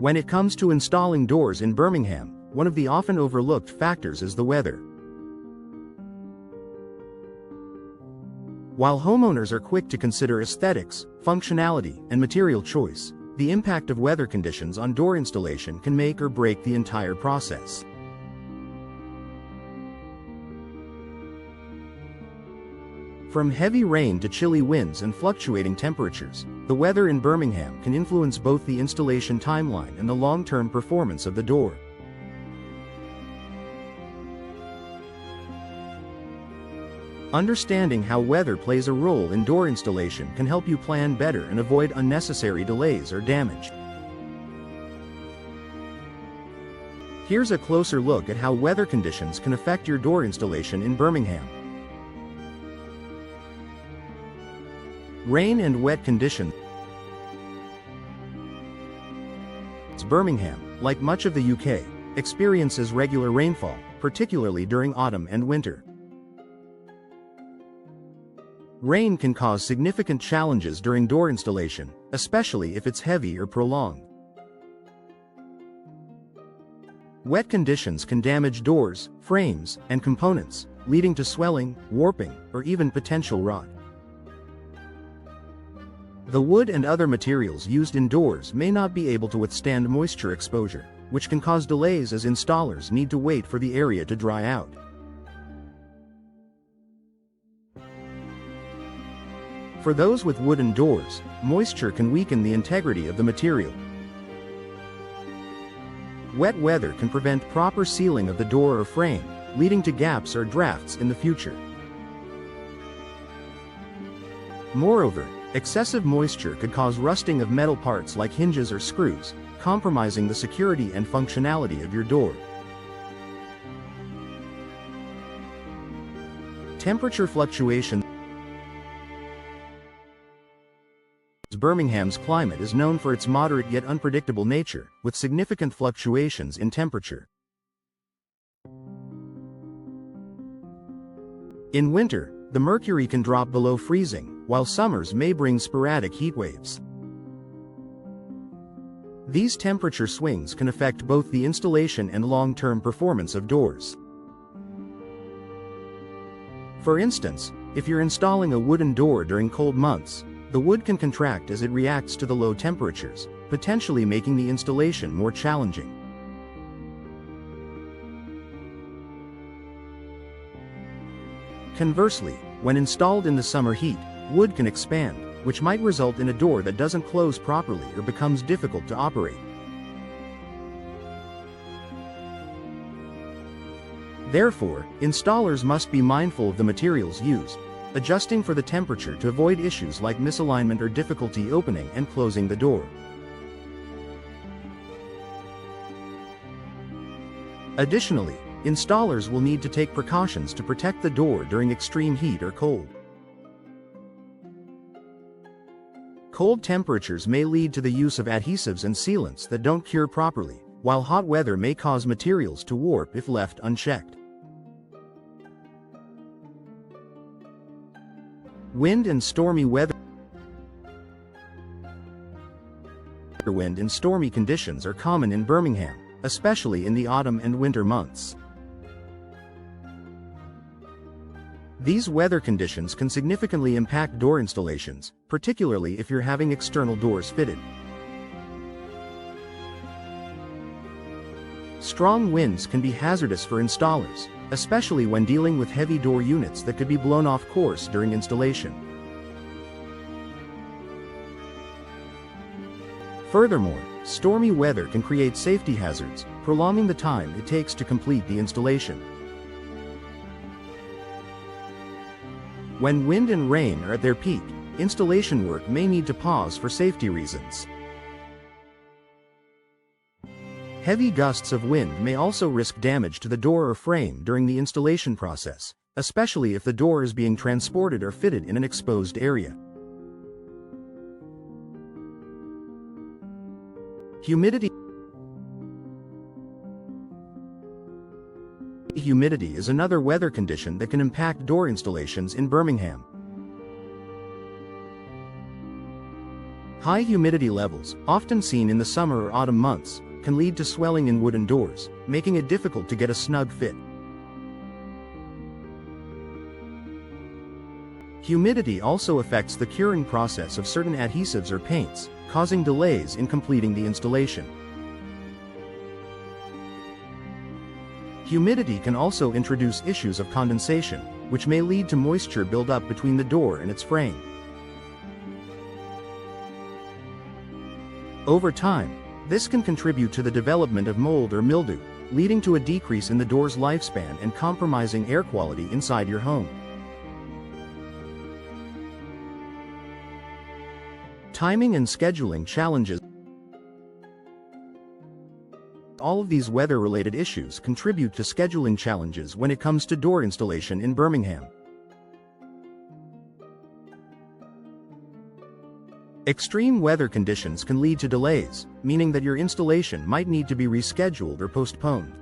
When it comes to installing doors in Birmingham, one of the often overlooked factors is the weather. While homeowners are quick to consider aesthetics, functionality, and material choice, the impact of weather conditions on door installation can make or break the entire process. From heavy rain to chilly winds and fluctuating temperatures, the weather in Birmingham can influence both the installation timeline and the long-term performance of the door. Understanding how weather plays a role in door installation can help you plan better and avoid unnecessary delays or damage. Here's a closer look at how weather conditions can affect your door installation in Birmingham. Rain and wet conditions. Birmingham, like much of the UK, experiences regular rainfall, particularly during autumn and winter. Rain can cause significant challenges during door installation, especially if it's heavy or prolonged. Wet conditions can damage doors, frames, and components, leading to swelling, warping, or even potential rot. The wood and other materials used in doors may not be able to withstand moisture exposure, which can cause delays as installers need to wait for the area to dry out. For those with wooden doors, moisture can weaken the integrity of the material. Wet weather can prevent proper sealing of the door or frame, leading to gaps or drafts in the future. Moreover, excessive moisture could cause rusting of metal parts like hinges or screws, compromising the security and functionality of your door. Temperature fluctuation. Birmingham's climate is known for its moderate yet unpredictable nature, with significant fluctuations in temperature. In winter, the mercury can drop below freezing, while summers may bring sporadic heat waves. These temperature swings can affect both the installation and long-term performance of doors. For instance, if you're installing a wooden door during cold months, the wood can contract as it reacts to the low temperatures, potentially making the installation more challenging. Conversely, when installed in the summer heat, wood can expand, which might result in a door that doesn't close properly or becomes difficult to operate. Therefore, installers must be mindful of the materials used, adjusting for the temperature to avoid issues like misalignment or difficulty opening and closing the door. Additionally, installers will need to take precautions to protect the door during extreme heat or cold. Cold temperatures may lead to the use of adhesives and sealants that don't cure properly, while hot weather may cause materials to warp if left unchecked. Wind and stormy weather. Wind and stormy conditions are common in Birmingham, especially in the autumn and winter months. These weather conditions can significantly impact door installations, particularly if you're having external doors fitted. Strong winds can be hazardous for installers, especially when dealing with heavy door units that could be blown off course during installation. Furthermore, stormy weather can create safety hazards, prolonging the time it takes to complete the installation. When wind and rain are at their peak, installation work may need to pause for safety reasons. Heavy gusts of wind may also risk damage to the door or frame during the installation process, especially if the door is being transported or fitted in an exposed area. Humidity. Humidity is another weather condition that can impact door installations in Birmingham. High humidity levels, often seen in the summer or autumn months, can lead to swelling in wooden doors, making it difficult to get a snug fit. Humidity also affects the curing process of certain adhesives or paints, causing delays in completing the installation. Humidity can also introduce issues of condensation, which may lead to moisture buildup between the door and its frame. Over time, this can contribute to the development of mold or mildew, leading to a decrease in the door's lifespan and compromising air quality inside your home. Timing and scheduling challenges. All of these weather-related issues contribute to scheduling challenges when it comes to door installation in Birmingham. Extreme weather conditions can lead to delays, meaning that your installation might need to be rescheduled or postponed.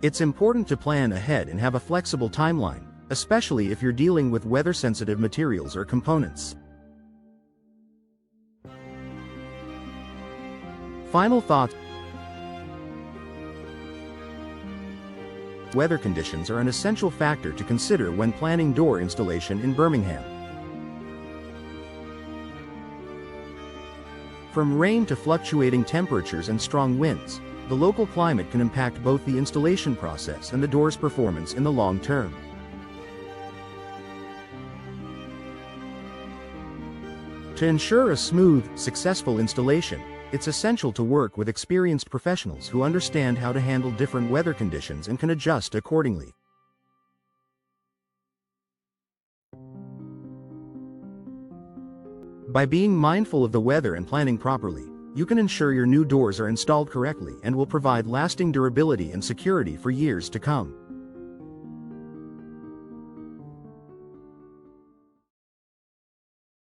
It's important to plan ahead and have a flexible timeline, especially if you're dealing with weather-sensitive materials or components. Final thoughts. Weather conditions are an essential factor to consider when planning door installation in Birmingham. From rain to fluctuating temperatures and strong winds, the local climate can impact both the installation process and the door's performance in the long term. To ensure a smooth, successful installation, it's essential to work with experienced professionals who understand how to handle different weather conditions and can adjust accordingly. By being mindful of the weather and planning properly, you can ensure your new doors are installed correctly and will provide lasting durability and security for years to come.